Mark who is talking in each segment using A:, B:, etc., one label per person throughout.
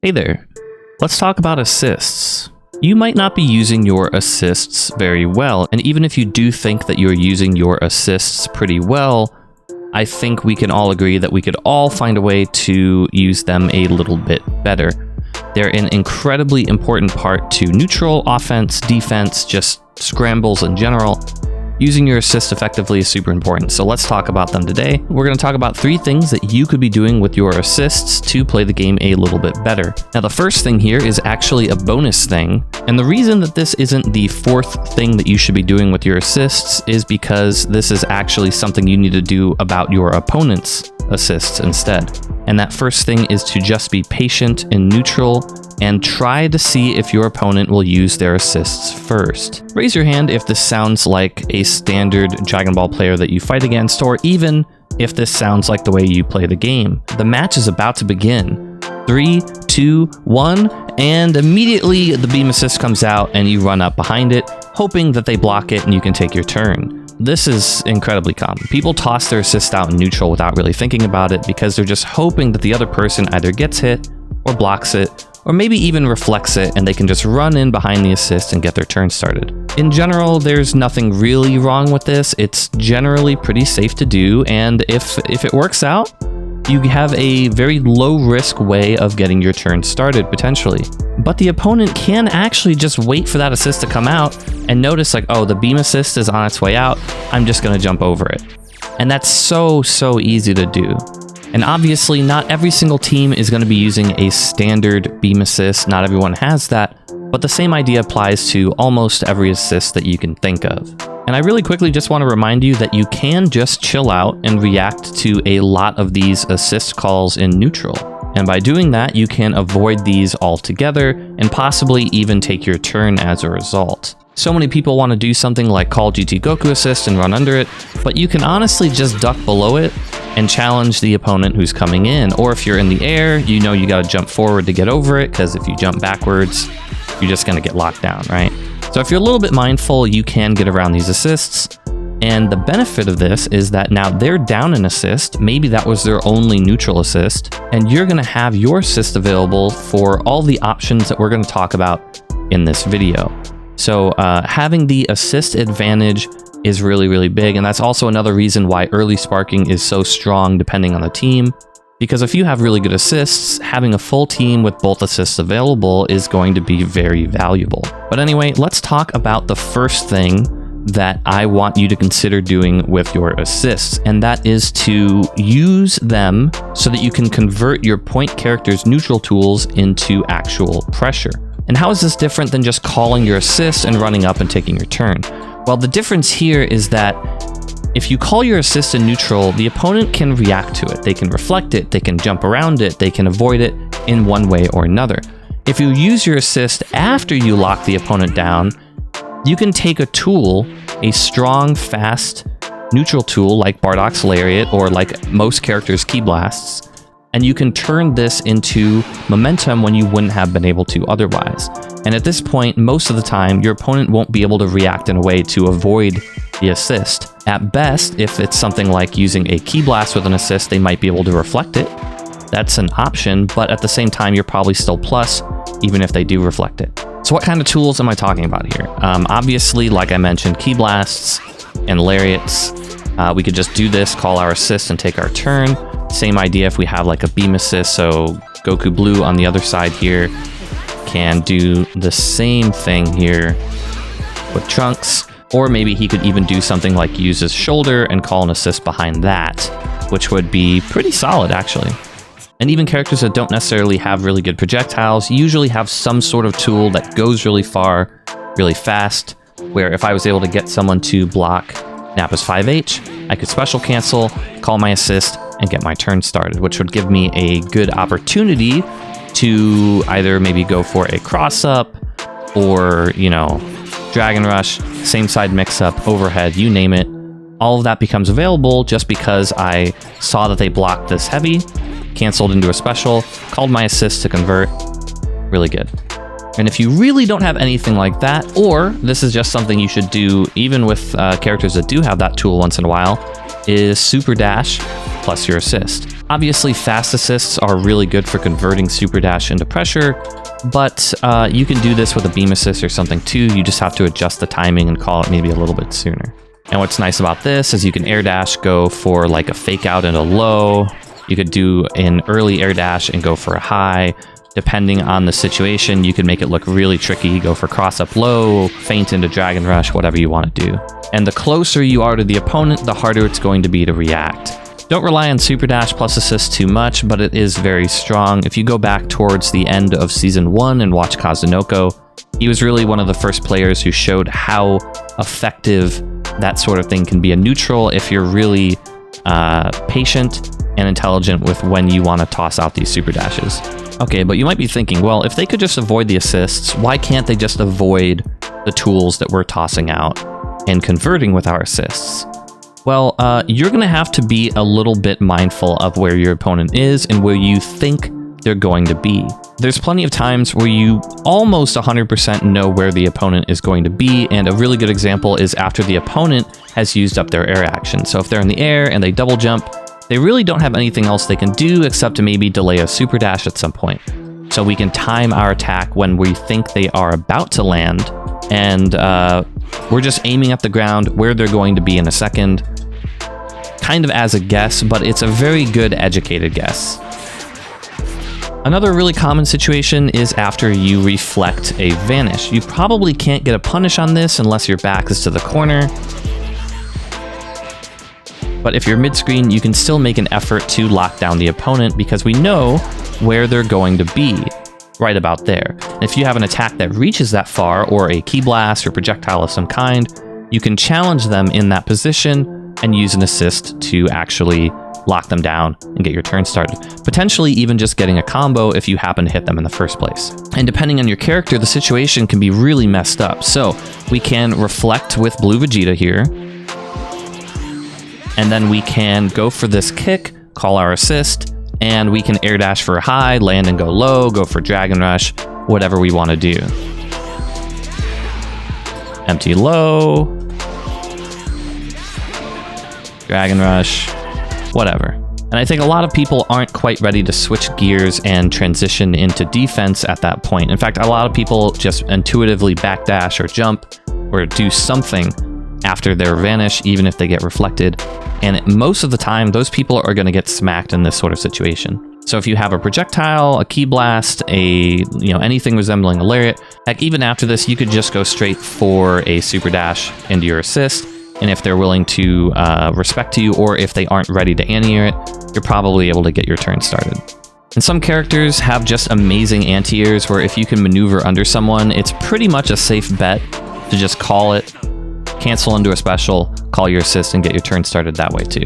A: Hey there, let's talk about assists. You might not be using your assists very well, and even if you do think that you're using your assists pretty well, I think we can all agree that we could all find a way to use them a little bit better. They're an incredibly important part to neutral, offense, defense, just scrambles in general. Using your assist effectively is super important, so let's talk about them today. We're going to talk about 3 things that you could be doing with your assists to play the game a little bit better. Now, the first thing here is actually a bonus thing, and the reason that this isn't the 4th thing that you should be doing with your assists is because this is actually something you need to do about your opponent's assists instead. And that first thing is to just be patient and neutral and try to see if your opponent will use their assists first. Raise your hand if this sounds like a standard Dragon Ball player that you fight against, or even if this sounds like the way you play the game. The match is about to begin. 3, 2, 1, and immediately the beam assist comes out and you run up behind it, hoping that they block it and you can take your turn. This is incredibly common. People toss their assist out in neutral without really thinking about it because they're just hoping that the other person either gets hit or blocks it, or maybe even reflects it, and they can just run in behind the assist and get their turn started. In general, there's nothing really wrong with this. It's generally pretty safe to do, and if it works out, you have a very low-risk way of getting your turn started, potentially. But the opponent can actually just wait for that assist to come out and notice, like, oh, the beam assist is on its way out, I'm just going to jump over it. And that's so easy to do. And obviously, not every single team is going to be using a standard beam assist. Not everyone has that, but the same idea applies to almost every assist that you can think of. And I really quickly just want to remind you that you can just chill out and react to a lot of these assist calls in neutral. And by doing that, you can avoid these altogether and possibly even take your turn as a result. So many people want to do something like call GT Goku assist and run under it, but you can honestly just duck below it and challenge the opponent who's coming in. Or if you're in the air, you know you got to jump forward to get over it, because if you jump backwards, you're just going to get locked down, right? So if you're a little bit mindful, you can get around these assists. And the benefit of this is that now they're down an assist, maybe that was their only neutral assist, and you're going to have your assist available for all the options that we're going to talk about in this video. So having the assist advantage is really big, and that's also another reason why early sparking is so strong depending on the team, because if you have really good assists, having a full team with both assists available is going to be very valuable. But anyway, let's talk about the first thing that I want you to consider doing with your assists, and that is to use them so that you can convert your point character's neutral tools into actual pressure. And how is this different than just calling your assist and running up and taking your turn? Well, the difference here is that if you call your assist in neutral, the opponent can react to it. They can reflect it, they can jump around it, they can avoid it in one way or another. If you use your assist after you lock the opponent down, you can take a tool, a strong, fast, neutral tool like Bardock's Lariat or like most characters' Ki Blasts, and you can turn this into momentum when you wouldn't have been able to otherwise. And at this point, most of the time, your opponent won't be able to react in a way to avoid the assist. At best, if it's something like using a Ki Blast with an assist, they might be able to reflect it. That's an option, but at the same time, you're probably still plus, even if they do reflect it. So what kind of tools am I talking about here? Obviously, like I mentioned, Ki Blasts and Lariats. We could just do this, call our assist, and take our turn. Same idea if we have like a beam assist, so Goku Blue on the other side here can do the same thing here with Trunks, or maybe he could even do something like use his shoulder and call an assist behind that, which would be pretty solid actually. And even characters that don't necessarily have really good projectiles usually have some sort of tool that goes really far, really fast, where if I was able to get someone to block Nappa's 5H, I could special cancel, call my assist, and get my turn started, which would give me a good opportunity to either maybe go for a cross-up or, you know, Dragon Rush, same side mix-up, overhead, you name it. All of that becomes available just because I saw that they blocked this heavy, canceled into a special, called my assist to convert. Really good. And if you really don't have anything like that, or this is just something you should do even with characters that do have that tool once in a while, is Super Dash plus your assist. Obviously, fast assists are really good for converting super dash into pressure, but you can do this with a beam assist or something too. You just have to adjust the timing and call it maybe a little bit sooner. And what's nice about this is you can air dash, go for like a fake out and a low. You could do an early air dash and go for a high. Depending on the situation, you can make it look really tricky. Go for cross up low, feint into dragon rush, whatever you want to do. And the closer you are to the opponent, the harder it's going to be to react. Don't rely on super dash plus assist too much, but it is very strong. If you go back towards the end of season 1 and watch Kazunoko, he was really one of the first players who showed how effective that sort of thing can be a neutral if you're really patient and intelligent with when you want to toss out these super dashes. Okay, but you might be thinking, well, if they could just avoid the assists, why can't they just avoid the tools that we're tossing out and converting with our assists? Well, you're going to have to be a little bit mindful of where your opponent is and where you think they're going to be. There's plenty of times where you almost 100% know where the opponent is going to be, and a really good example is after the opponent has used up their air action. So if they're in the air and they double jump, they really don't have anything else they can do except to maybe delay a super dash at some point. So we can time our attack when we think they are about to land, and we're just aiming at the ground where they're going to be in a second, kind of as a guess, but it's a very good educated guess. Another really common situation is after you reflect a vanish. You probably can't get a punish on this unless your back is to the corner. But if you're mid-screen, you can still make an effort to lock down the opponent because we know where they're going to be, right about there. And if you have an attack that reaches that far, or a ki blast or projectile of some kind, you can challenge them in that position and use an assist to actually lock them down and get your turn started. Potentially even just getting a combo if you happen to hit them in the first place. And depending on your character, the situation can be really messed up. So we can reflect with Blue Vegeta here, and then we can go for this kick, call our assist, and we can air dash for a high, land and go low, go for dragon rush, whatever we want to do. Empty low, dragon rush, whatever. And I think a lot of people aren't quite ready to switch gears and transition into defense at that point. In fact, a lot of people just intuitively backdash or jump or do something after their vanish, even if they get reflected. And most of the time, those people are going to get smacked in this sort of situation. So if you have a projectile, a ki blast, anything resembling a lariat, heck, even after this, you could just go straight for a super dash into your assist. And if they're willing to respect you, or if they aren't ready to anti-air it, you're probably able to get your turn started. And some characters have just amazing anti-airs where if you can maneuver under someone, it's pretty much a safe bet to just call it, cancel into a special, call your assist, and get your turn started that way too.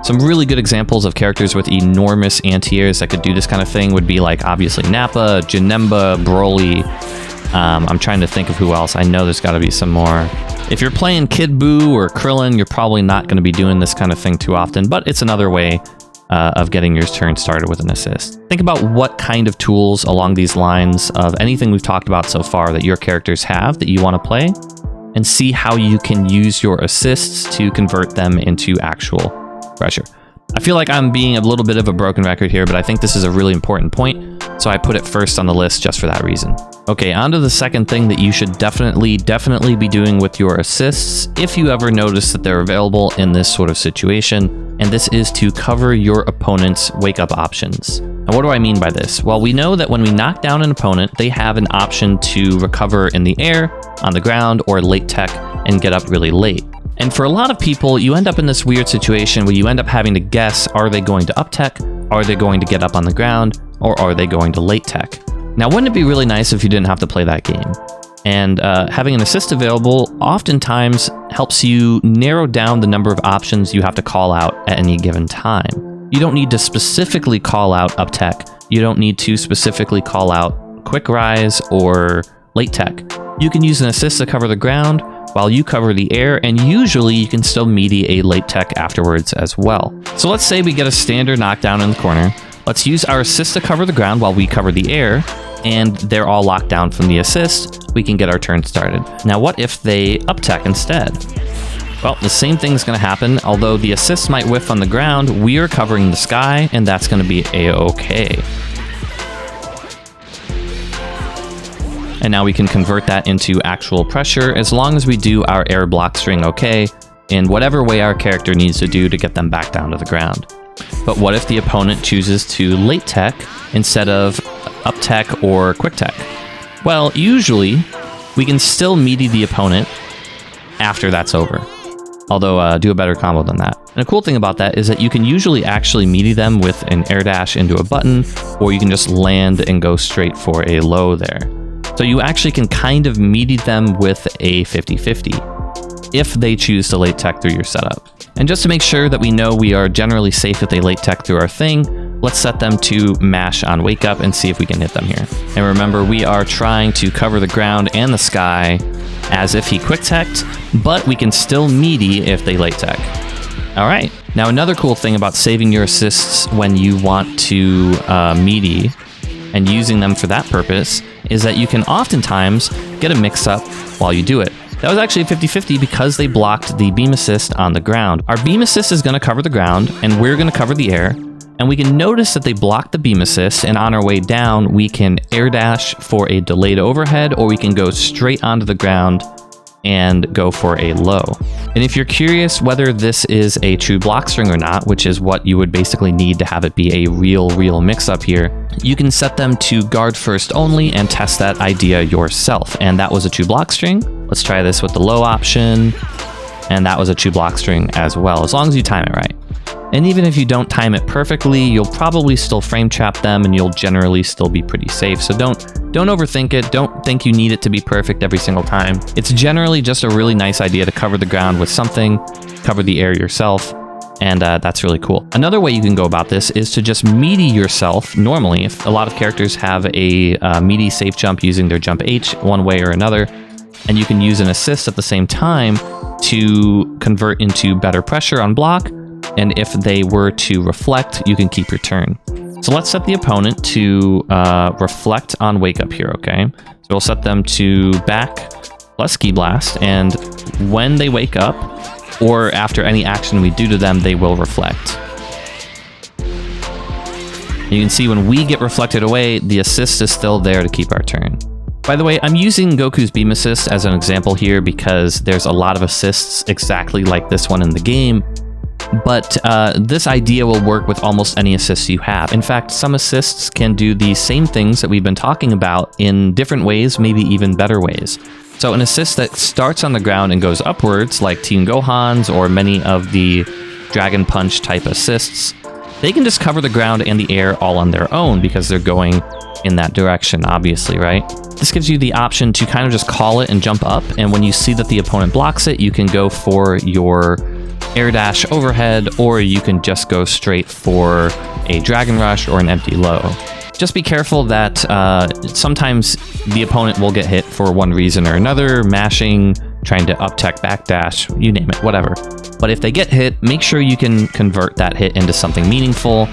A: Some really good examples of characters with enormous anti-airs that could do this kind of thing would be like obviously Nappa, Janemba, Broly. I'm trying to think of who else. I know there's got to be some more. If you're playing Kid Buu or Krillin, you're probably not going to be doing this kind of thing too often, but it's another way of getting your turn started with an assist. Think about what kind of tools along these lines of anything we've talked about so far that your characters have that you want to play, and see how you can use your assists to convert them into actual pressure. I feel like I'm being a little bit of a broken record here, but I think this is a really important point, so I put it first on the list just for that reason. Okay, on to the second thing that you should definitely be doing with your assists if you ever notice that they're available in this sort of situation, and this is to cover your opponent's wake-up options. And what do I mean by this? Well, we know that when we knock down an opponent, they have an option to recover in the air, on the ground, or late tech and get up really late. And for a lot of people, you end up in this weird situation where you end up having to guess, are they going to up tech, are they going to get up on the ground, or are they going to late tech? Now, wouldn't it be really nice if you didn't have to play that game? And having an assist available oftentimes helps you narrow down the number of options you have to call out at any given time. You don't need to specifically call out up tech. You don't need to specifically call out quick rise or late tech. You can use an assist to cover the ground while you cover the air, and usually you can still meaty a late tech afterwards as well. So let's say we get a standard knockdown in the corner. Let's use our assist to cover the ground while we cover the air, and they're all locked down from the assist. We can get our turn started. Now what if they up tech instead? Well, the same thing's going to happen. Although the assist might whiff on the ground, we are covering the sky, and that's going to be a-okay. And now we can convert that into actual pressure as long as we do our air block string okay in whatever way our character needs to do to get them back down to the ground. But what if the opponent chooses to late tech instead of up tech or quick tech? Well, usually we can still meaty the opponent after that's over. Although do a better combo than that. And a cool thing about that is that you can usually actually meaty them with an air dash into a button, or you can just land and go straight for a low there. So you actually can kind of meaty them with a 50-50 if they choose to late tech through your setup. And just to make sure that we know we are generally safe if they late tech through our thing, let's set them to mash on wake up and see if we can hit them here. And remember, we are trying to cover the ground and the sky as if he quick teched, but we can still meaty if they late tech. All right. Now, another cool thing about saving your assists when you want to meaty and using them for that purpose is that you can oftentimes get a mix-up while you do it. That was actually 50-50 because they blocked the beam assist on the ground. Our beam assist is going to cover the ground, and we're going to cover the air. And we can notice that they blocked the beam assist, and on our way down, we can air dash for a delayed overhead, or we can go straight onto the ground and go for a low. And if you're curious whether this is a true block string or not, which is what you would basically need to have it be a real mix-up here, you can set them to guard first only and test that idea yourself. And that was a true block string. Let's try this with the low option. And that was a true block string as well, as long as you time it right. And even if you don't time it perfectly, you'll probably still frame trap them and you'll generally still be pretty safe. So don't overthink it. Don't think you need it to be perfect every single time. It's generally just a really nice idea to cover the ground with something, cover the air yourself, and that's really cool. Another way you can go about this is to just meaty yourself normally. If a lot of characters have a meaty safe jump using their jump H one way or another, and you can use an assist at the same time to convert into better pressure on block. And if they were to reflect, you can keep your turn. So let's set the opponent to reflect on wake up here, okay? So we'll set them to back plus Ki Blast, and when they wake up, or after any action we do to them, they will reflect. You can see when we get reflected away, the assist is still there to keep our turn. By the way, I'm using Goku's beam assist as an example here because there's a lot of assists exactly like this one in the game. But this idea will work with almost any assists you have. In fact, some assists can do the same things that we've been talking about in different ways, maybe even better ways. So an assist that starts on the ground and goes upwards, like Team Gohan's or many of the Dragon Punch type assists, they can just cover the ground and the air all on their own because they're going in that direction, obviously, right? This gives you the option to kind of just call it and jump up, and when you see that the opponent blocks it, you can go for your air dash overhead, or you can just go straight for a dragon rush or an empty low. Just be careful that sometimes the opponent will get hit for one reason or another, mashing, trying to up tech, back dash, you name it, whatever. But if they get hit, make sure you can convert that hit into something meaningful,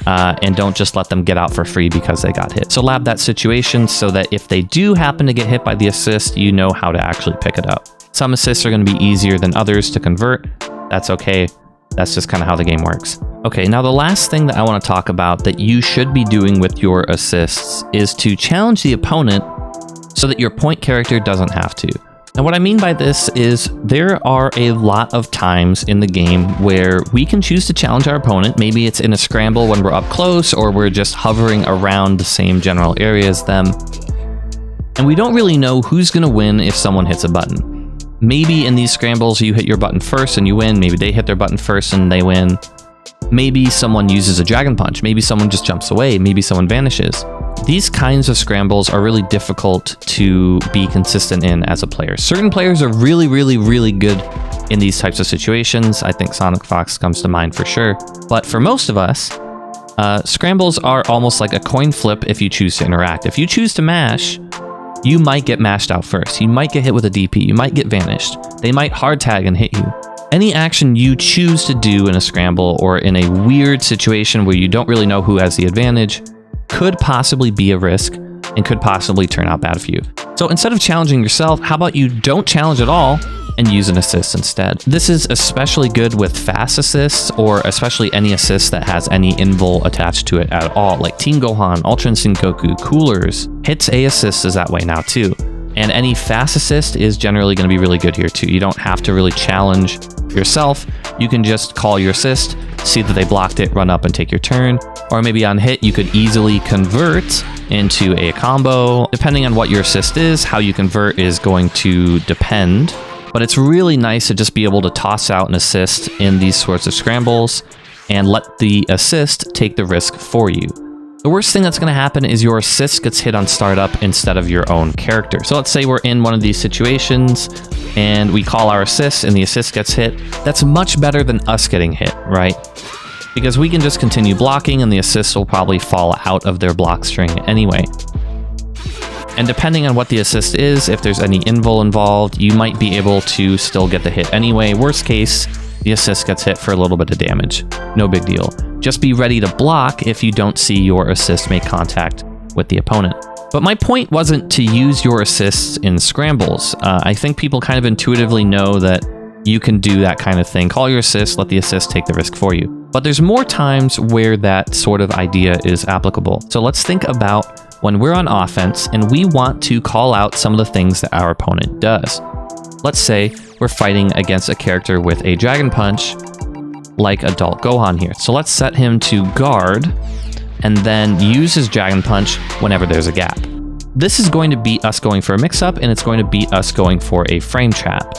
A: and don't just let them get out for free because they got hit. So lab that situation so that if they do happen to get hit by the assist, you know how to actually pick it up. Some assists are going to be easier than others to convert. That's okay. That's just kind of how the game works. Okay, now the last thing that I want to talk about that you should be doing with your assists is to challenge the opponent so that your point character doesn't have to. And what I mean by this is there are a lot of times in the game where we can choose to challenge our opponent. Maybe it's in a scramble when we're up close, or we're just hovering around the same general area as them. And we don't really know who's going to win if someone hits a button. Maybe in these scrambles, you hit your button first and you win. Maybe they hit their button first and they win. Maybe someone uses a Dragon Punch. Maybe someone just jumps away. Maybe someone vanishes. These kinds of scrambles are really difficult to be consistent in as a player. Certain players are really good in these types of situations. I think Sonic Fox comes to mind for sure. But for most of us, scrambles are almost like a coin flip if you choose to interact. If you choose to mash, you might get mashed out first. You might get hit with a DP. You might get vanished. They might hard tag and hit you. Any action you choose to do in a scramble or in a weird situation where you don't really know who has the advantage could possibly be a risk and could possibly turn out bad for you. So instead of challenging yourself, how about you don't challenge at all and use an assist instead. This is especially good with fast assists, or especially any assist that has any invul attached to it at all, like Team Gohan, Ultra Instinct Goku, Coolers. Hits A assist is that way now too. And any fast assist is generally going to be really good here too. You don't have to really challenge yourself. You can just call your assist, see that they blocked it, run up and take your turn. Or maybe on hit, you could easily convert into a combo. Depending on what your assist is, how you convert is going to depend. But it's really nice to just be able to toss out an assist in these sorts of scrambles and let the assist take the risk for you. The worst thing that's going to happen is your assist gets hit on startup instead of your own character. So let's say we're in one of these situations and we call our assist and the assist gets hit. That's much better than us getting hit, right? Because we can just continue blocking and the assist will probably fall out of their block string anyway. And depending on what the assist is, if there's any invul involved, you might be able to still get the hit anyway. Worst case, the assist gets hit for a little bit of damage. No big deal. Just be ready to block if you don't see your assist make contact with the opponent. But my point wasn't to use your assists in scrambles. I think people kind of intuitively know that you can do that kind of thing. Call your assist, let the assist take the risk for you. But there's more times where that sort of idea is applicable. So let's think about when we're on offense and we want to call out some of the things that our opponent does. Let's say we're fighting against a character with a Dragon Punch, like Adult Gohan here. So let's set him to guard and then use his Dragon Punch whenever there's a gap. This is going to beat us going for a mix-up, and it's going to beat us going for a frame trap.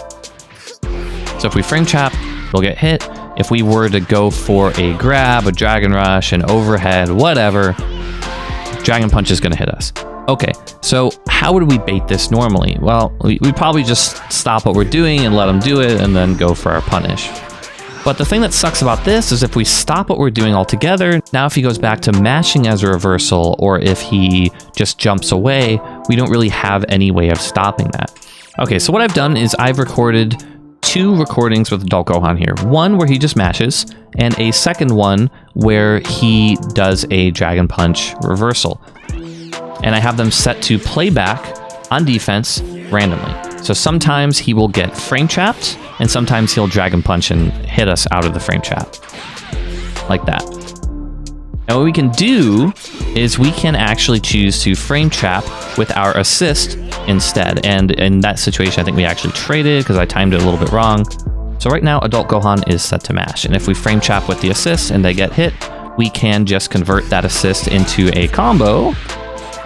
A: So if we frame trap, we'll get hit. If we were to go for a grab, a Dragon Rush, an overhead, whatever, Dragon Punch is going to hit us. Okay, so how would we bait this normally? Well, we probably just stop what we're doing and let him do it and then go for our punish. But the thing that sucks about this is if we stop what we're doing altogether, now if he goes back to mashing as a reversal, or if he just jumps away, we don't really have any way of stopping that. Okay, so what I've done is I've recorded 2 recordings with Adult Gohan here. One where he just mashes, and a second one where he does a Dragon Punch reversal. And I have them set to playback on defense randomly. So sometimes he will get frame trapped, and sometimes he'll Dragon Punch and hit us out of the frame trap. Like that. And what we can do is we can actually choose to frame trap with our assist instead. And in that situation, I think we actually traded because I timed it a little bit wrong. So right now, Adult Gohan is set to mash. And if we frame trap with the assist and they get hit, we can just convert that assist into a combo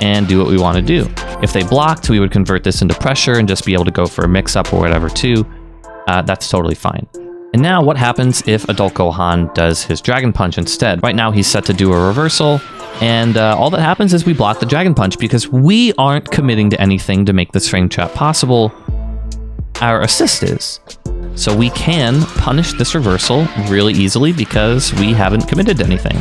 A: and do what we want to do. If they blocked, we would convert this into pressure and just be able to go for a mix-up or whatever too. That's totally fine. And now what happens if Adult Gohan does his Dragon Punch instead? Right now he's set to do a reversal, and all that happens is we block the Dragon Punch because we aren't committing to anything to make this frame trap possible. Our assist is. So we can punish this reversal really easily because we haven't committed to anything.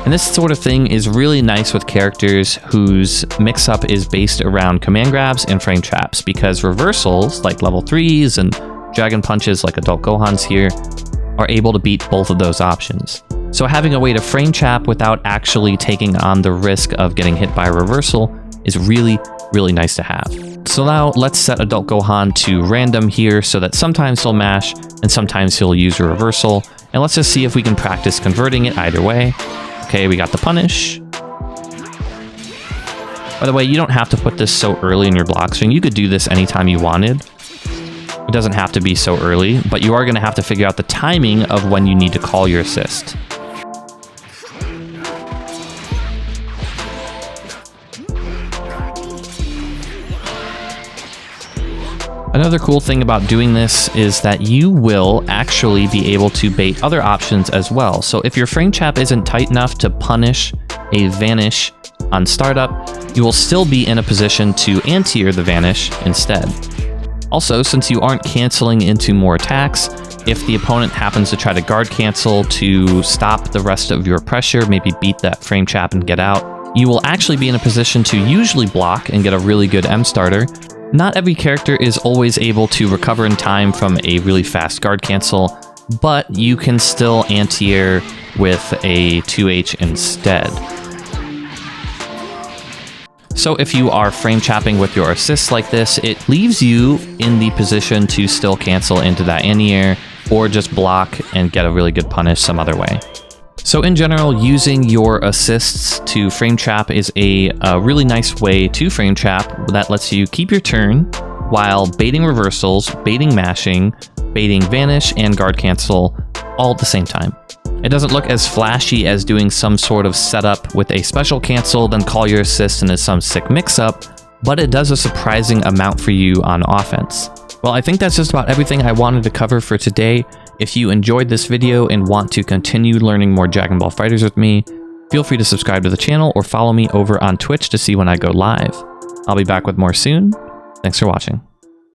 A: And this sort of thing is really nice with characters whose mix-up is based around command grabs and frame traps, because reversals, like level 3s and Dragon Punches like Adult Gohan's here, are able to beat both of those options. So having a way to frame trap without actually taking on the risk of getting hit by a reversal is really, really nice to have. So now let's set Adult Gohan to random here so that sometimes he'll mash and sometimes he'll use a reversal. And let's just see if we can practice converting it either way. Okay, we got the punish. By the way, you don't have to put this so early in your block string. You could do this anytime you wanted. It doesn't have to be so early, but you are going to have to figure out the timing of when you need to call your assist. Another cool thing about doing this is that you will actually be able to bait other options as well. So if your frame trap isn't tight enough to punish a vanish on startup, you will still be in a position to anti-air the vanish instead. Also, since you aren't canceling into more attacks, if the opponent happens to try to guard cancel to stop the rest of your pressure, maybe beat that frame trap and get out, you will actually be in a position to usually block and get a really good M starter. Not every character is always able to recover in time from a really fast guard cancel, but you can still anti-air with a 2H instead. So So if you are frame chapping with your assists like this, it leaves you in the position to still cancel into that anti-air or just block and get a really good punish some other way. So in general, using your assists to frame trap is a really nice way to frame trap that lets you keep your turn while baiting reversals, baiting mashing, baiting vanish, and guard cancel all at the same time. It doesn't look as flashy as doing some sort of setup with a special cancel, then call your assist into some sick mix-up, but it does a surprising amount for you on offense. Well, I think that's just about everything I wanted to cover for today. If you enjoyed this video and want to continue learning more Dragon Ball FighterZ with me, feel free to subscribe to the channel or follow me over on Twitch to see when I go live. I'll be back with more soon. Thanks for watching.